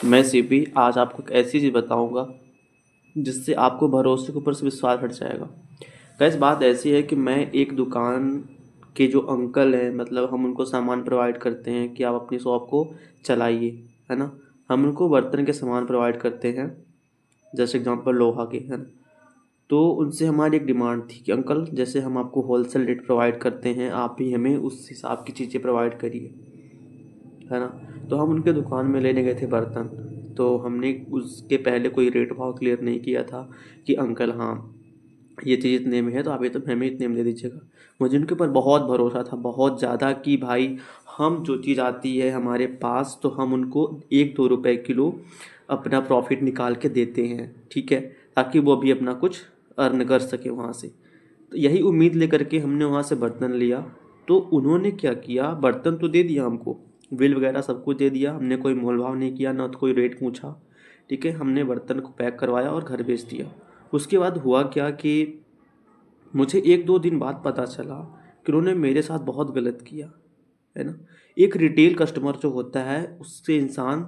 मैं सीपी आज आपको एक ऐसी चीज़ बताऊंगा जिससे आपको भरोसे के ऊपर से विश्वास हट जाएगा। गाइस बात ऐसी है कि मैं एक दुकान के जो अंकल हैं, मतलब हम उनको सामान प्रोवाइड करते हैं कि आप अपनी शॉप को चलाइए, है ना। हम उनको बर्तन के सामान प्रोवाइड करते हैं, जैसे एग्जांपल लोहा के, है ना। तो उनसे हमारी एक डिमांड थी कि अंकल, जैसे हम आपको होलसेल रेट प्रोवाइड करते हैं, आप भी हमें उस हिसाब की चीज़ें प्रोवाइड करिए, है ना। तो हम उनके दुकान में लेने गए थे बर्तन। तो हमने उसके पहले कोई रेट भाव क्लियर नहीं किया था कि अंकल हाँ, ये चीज़ इतने में है तो आप ये तो हमें इतने में दे दीजिएगा। मुझे उनके ऊपर बहुत भरोसा था, बहुत ज़्यादा, कि भाई हम जो चीज़ आती है हमारे पास तो हम उनको 1-2 रुपए किलो अपना प्रॉफिट निकाल के देते हैं, ठीक है, ताकि वो भी अपना कुछ अर्न कर सके वहाँ से। तो यही उम्मीद लेकर के हमने वहाँ से बर्तन लिया। तो उन्होंने क्या किया, बर्तन तो दे दिया हमको, बिल वगैरह सब कुछ दे दिया, हमने कोई मोल भाव नहीं किया, ना तो कोई रेट पूछा, ठीक है। हमने बर्तन को पैक करवाया और घर भेज दिया। उसके बाद हुआ क्या कि मुझे 1-2 दिन बाद पता चला कि उन्होंने मेरे साथ बहुत गलत किया, है ना। एक रिटेल कस्टमर जो होता है उससे इंसान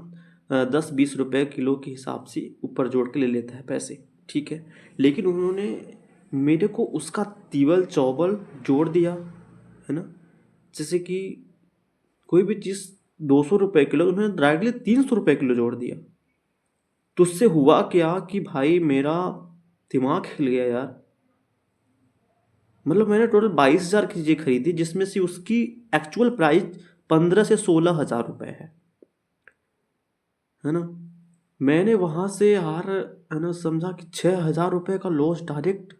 10-20 रुपए किलो के हिसाब से ऊपर जोड़ के ले लेता है पैसे, ठीक है। लेकिन उन्होंने मेरे को उसका तिवल चौबल जोड़ दिया, है ना। जैसे कि कोई भी चीज़ 200 रुपए किलो, उन्होंने डायरेक्टली 300 रुपए किलो जोड़ दिया। तो उससे हुआ क्या कि भाई मेरा दिमाग हिल गया यार। मतलब मैंने टोटल 22,000 की चीज़ें खरीदी, जिसमें से उसकी एक्चुअल प्राइस 15 से 16 हज़ार रुपये है ना। मैंने वहाँ से यार, है ना, समझा कि 6,000 रुपये का लॉस डायरेक्ट।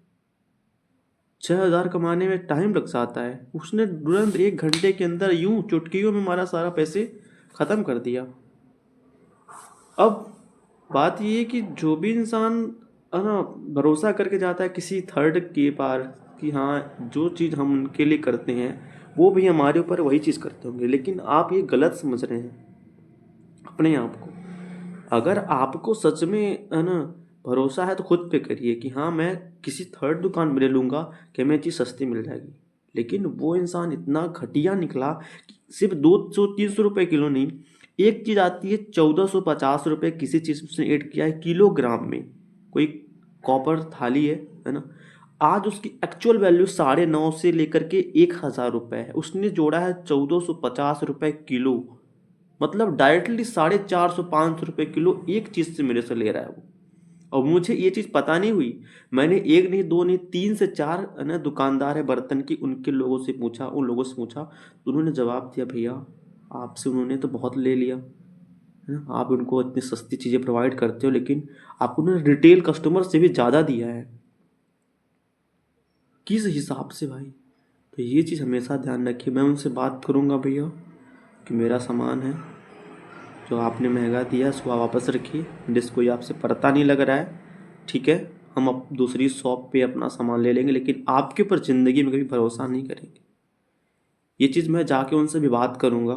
6,000 कमाने में टाइम लग जाता है, उसने तुरंत 1 घंटे के अंदर यूं चुटकियों में हमारा सारा पैसे ख़त्म कर दिया। अब बात ये है कि जो भी इंसान, है ना, भरोसा करके जाता है किसी थर्ड के पार कि हाँ जो चीज़ हम उनके लिए करते हैं वो भी हमारे ऊपर वही चीज़ करते होंगे, लेकिन आप ये गलत समझ रहे हैं अपने आप को। अगर आपको सच में, है ना, भरोसा है तो खुद पे करिए कि हाँ मैं किसी थर्ड दुकान में ले लूँगा कि हमें चीज़ सस्ती मिल जाएगी। लेकिन वो इंसान इतना घटिया निकला कि सिर्फ 200-300 रुपये किलो नहीं, एक चीज़ आती है 1,450 रुपये, किसी चीज़ में उसने ऐड किया है किलोग्राम में, कोई कॉपर थाली है ना। आज उसकी एक्चुअल वैल्यू 9.5 से लेकर के 1,000 रुपये है, उसने जोड़ा है 1,450 रुपये किलो। मतलब डायरेक्टली 450-500 रुपये किलो एक चीज़ से मेरे से ले रहा है वो। और मुझे ये चीज़ पता नहीं हुई, मैंने एक नहीं, दो नहीं, 3 से 4, है ना, दुकानदार है बर्तन की, उनके लोगों से पूछा, उन लोगों से पूछा, तो उन्होंने जवाब दिया, भैया आपसे उन्होंने तो बहुत ले लिया, है ना, आप उनको इतनी सस्ती चीज़ें प्रोवाइड करते हो, लेकिन आपको उन्होंने रिटेल कस्टमर से भी ज़्यादा दिया है। किस हिसाब से भाई? तो ये चीज़ हमेशा ध्यान रखिए। मैं उनसे बात करूँगा भैया कि मेरा सामान है जो आपने महंगा दिया उसको आप वापस रखिए, जिस कोई आपसे पड़ता नहीं लग रहा है, ठीक है। हम अब दूसरी शॉप पे अपना सामान ले लेंगे, लेकिन आपके ऊपर ज़िंदगी में कभी भरोसा नहीं करेंगे। ये चीज़ मैं जाके उनसे भी बात करूँगा,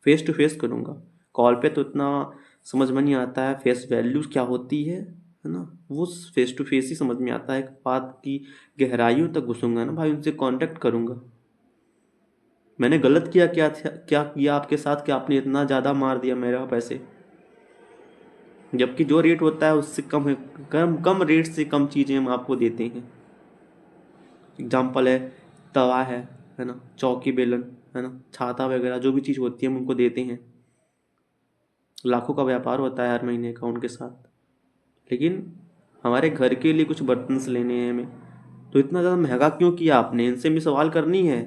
फेस टू फेस करूँगा। कॉल पे तो इतना समझ में नहीं आता है फेस वैल्यूज़ क्या होती है ना। वो फेस टू फेस ही समझ में आता है, बात की गहराइयों तक घुसूंगा ना भाई, उनसे कांटेक्ट करूँगा। मैंने गलत किया क्या था, क्या किया आपके साथ कि आपने इतना ज़्यादा मार दिया मेरा पैसे, जबकि जो रेट होता है उससे कम है, कम कम रेट से कम चीज़ें हम आपको देते हैं। एग्जाम्पल है, तवा है ना, चौकी बेलन, है ना, छाता वगैरह, जो भी चीज़ होती है हम उनको देते हैं। लाखों का व्यापार होता है हर महीने का उनके साथ, लेकिन हमारे घर के लिए कुछ बर्तन लेने हैं हमें, तो इतना ज़्यादा महंगा क्यों किया आपने, इनसे भी सवाल करनी है।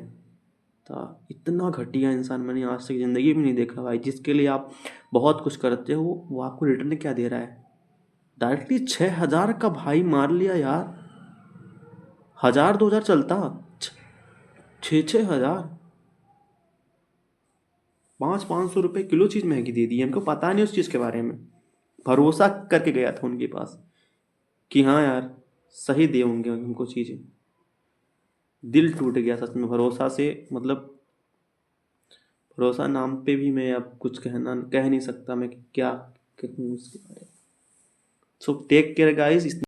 था इतना घटिया इंसान मैंने आज तक ज़िंदगी में नहीं देखा भाई। जिसके लिए आप बहुत कुछ करते हो वो आपको रिटर्न क्या दे रहा है। डायरेक्टली 6,000 का भाई मार लिया यार। 1,000-2,000 चलता, 6,000, 500-500 रुपये किलो चीज़ महंगी दे दी। हमको पता नहीं उस चीज़ के बारे में, भरोसा करके गया था उनके पास कि हाँ यार सही दे होंगे उनको चीज़ें। दिल टूट गया सच में भरोसा से। मतलब भरोसा नाम पे भी मैं अब कुछ कह नहीं सकता मैं कि क्या कहूँ उसके बारे में। So take care guys.